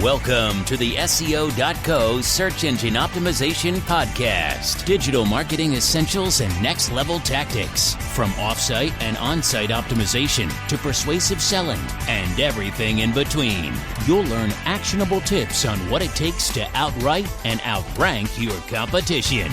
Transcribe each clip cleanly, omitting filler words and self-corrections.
Welcome to the SEO.co Search Engine Optimization Podcast. Digital marketing essentials and next-level tactics. From off-site and on-site optimization to persuasive selling and everything in between. You'll learn actionable tips on what it takes to outright and outrank your competition.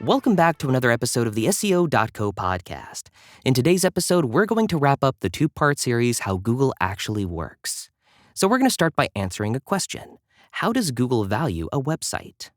Welcome back to another episode of the SEO.co podcast. In today's episode, we're going to wrap up the two-part series, How Google Actually Works. So we're going to start by answering a question. How does Google value a website?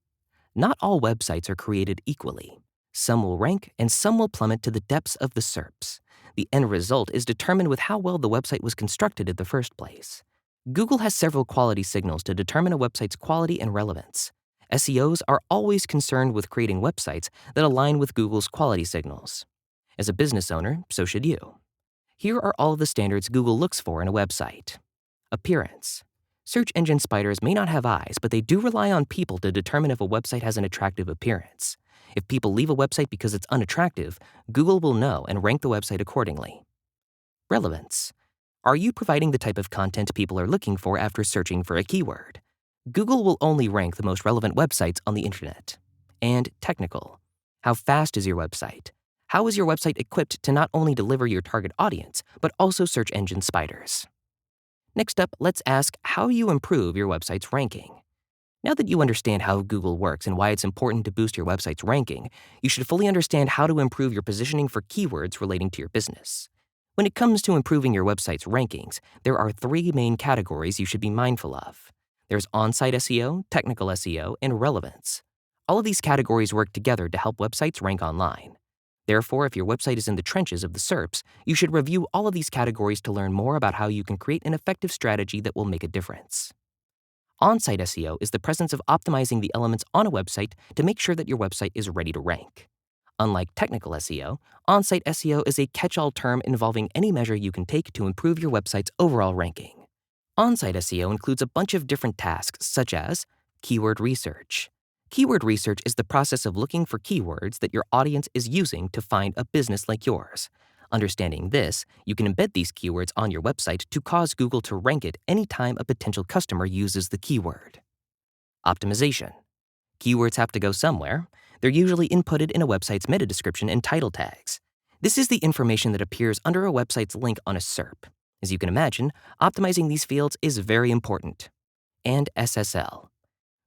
Not all websites are created equally. Some will rank and some will plummet to the depths of the SERPs. The end result is determined with how well the website was constructed in the first place. Google has several quality signals to determine a website's quality and relevance. SEOs are always concerned with creating websites that align with Google's quality signals. As a business owner, so should you. Here are all of the standards Google looks for in a website. Appearance. Search engine spiders may not have eyes, but they do rely on people to determine if a website has an attractive appearance. If people leave a website because it's unattractive, Google will know and rank the website accordingly. Relevance. Are you providing the type of content people are looking for after searching for a keyword? Google will only rank the most relevant websites on the internet. And technical. How fast is your website? How is your website equipped to not only deliver your target audience, but also search engine spiders? Next up, let's ask how you improve your website's ranking. Now that you understand how Google works and why it's important to boost your website's ranking, you should fully understand how to improve your positioning for keywords relating to your business. When it comes to improving your website's rankings, there are three main categories you should be mindful of. There's on-site SEO, technical SEO, and relevance. All of these categories work together to help websites rank online. Therefore, if your website is in the trenches of the SERPs, you should review all of these categories to learn more about how you can create an effective strategy that will make a difference. On-site SEO is the presence of optimizing the elements on a website to make sure that your website is ready to rank. Unlike technical SEO, on-site SEO is a catch-all term involving any measure you can take to improve your website's overall ranking. On-site SEO includes a bunch of different tasks, such as keyword research. Keyword research is the process of looking for keywords that your audience is using to find a business like yours. Understanding this, you can embed these keywords on your website to cause Google to rank it anytime a potential customer uses the keyword. Optimization. Keywords have to go somewhere. They're usually inputted in a website's meta description and title tags. This is the information that appears under a website's link on a SERP. As you can imagine, optimizing these fields is very important. And SSL.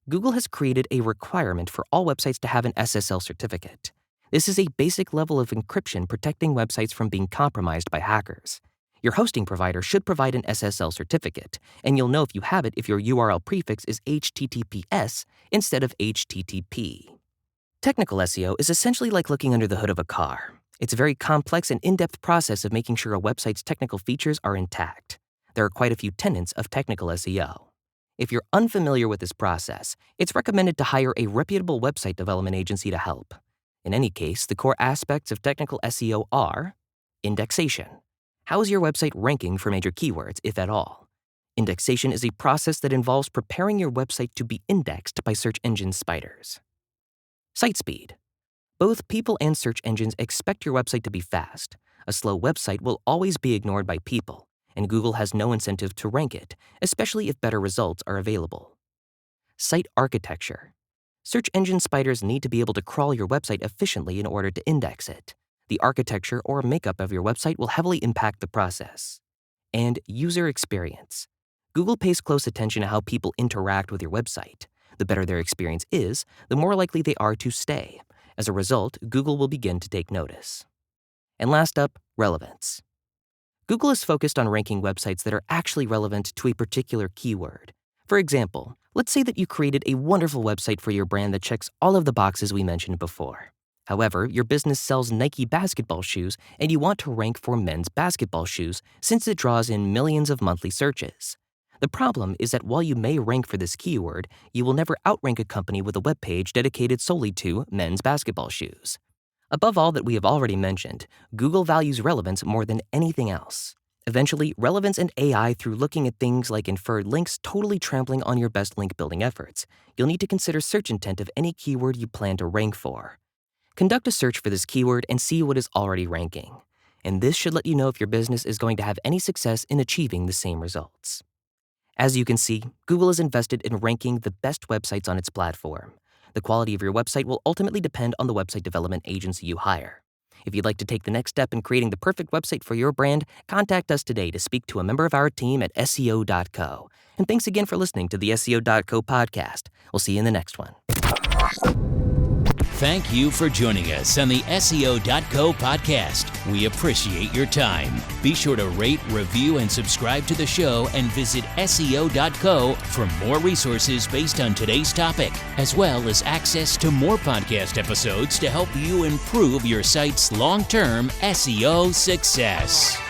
Google has created a requirement for all websites to have an SSL certificate. This is a basic level of encryption protecting websites from being compromised by hackers. Your hosting provider should provide an SSL certificate, and you'll know if you have it if your URL prefix is HTTPS instead of HTTP. Technical SEO is essentially like looking under the hood of a car. It's a very complex and in-depth process of making sure a website's technical features are intact. There are quite a few tenets of technical SEO. If you're unfamiliar with this process, it's recommended to hire a reputable website development agency to help. In any case, the core aspects of technical SEO are indexation. How is your website ranking for major keywords, if at all? Indexation is a process that involves preparing your website to be indexed by search engine spiders. Site speed. Both people and search engines expect your website to be fast. A slow website will always be ignored by people, and Google has no incentive to rank it, especially if better results are available. Site architecture. Search engine spiders need to be able to crawl your website efficiently in order to index it. The architecture or makeup of your website will heavily impact the process. And user experience. Google pays close attention to how people interact with your website. The better their experience is, the more likely they are to stay. As a result, Google will begin to take notice. And last up, relevance. Google is focused on ranking websites that are actually relevant to a particular keyword. For example, let's say that you created a wonderful website for your brand that checks all of the boxes we mentioned before. However, your business sells Nike basketball shoes and you want to rank for men's basketball shoes since it draws in millions of monthly searches. The problem is that while you may rank for this keyword, you will never outrank a company with a web page dedicated solely to men's basketball shoes. Above all that we have already mentioned, Google values relevance more than anything else. Eventually, relevance and AI through looking at things like inferred links totally trampling on your best link building efforts. You'll need to consider search intent of any keyword you plan to rank for. Conduct a search for this keyword and see what is already ranking. And this should let you know if your business is going to have any success in achieving the same results. As you can see, Google is invested in ranking the best websites on its platform. The quality of your website will ultimately depend on the website development agency you hire. If you'd like to take the next step in creating the perfect website for your brand, contact us today to speak to a member of our team at SEO.co. And thanks again for listening to the SEO.co podcast. We'll see you in the next one. Thank you for joining us on the SEO.co podcast. We appreciate your time. Be sure to rate, review, and subscribe to the show and visit SEO.co for more resources based on today's topic, as well as access to more podcast episodes to help you improve your site's long-term SEO success.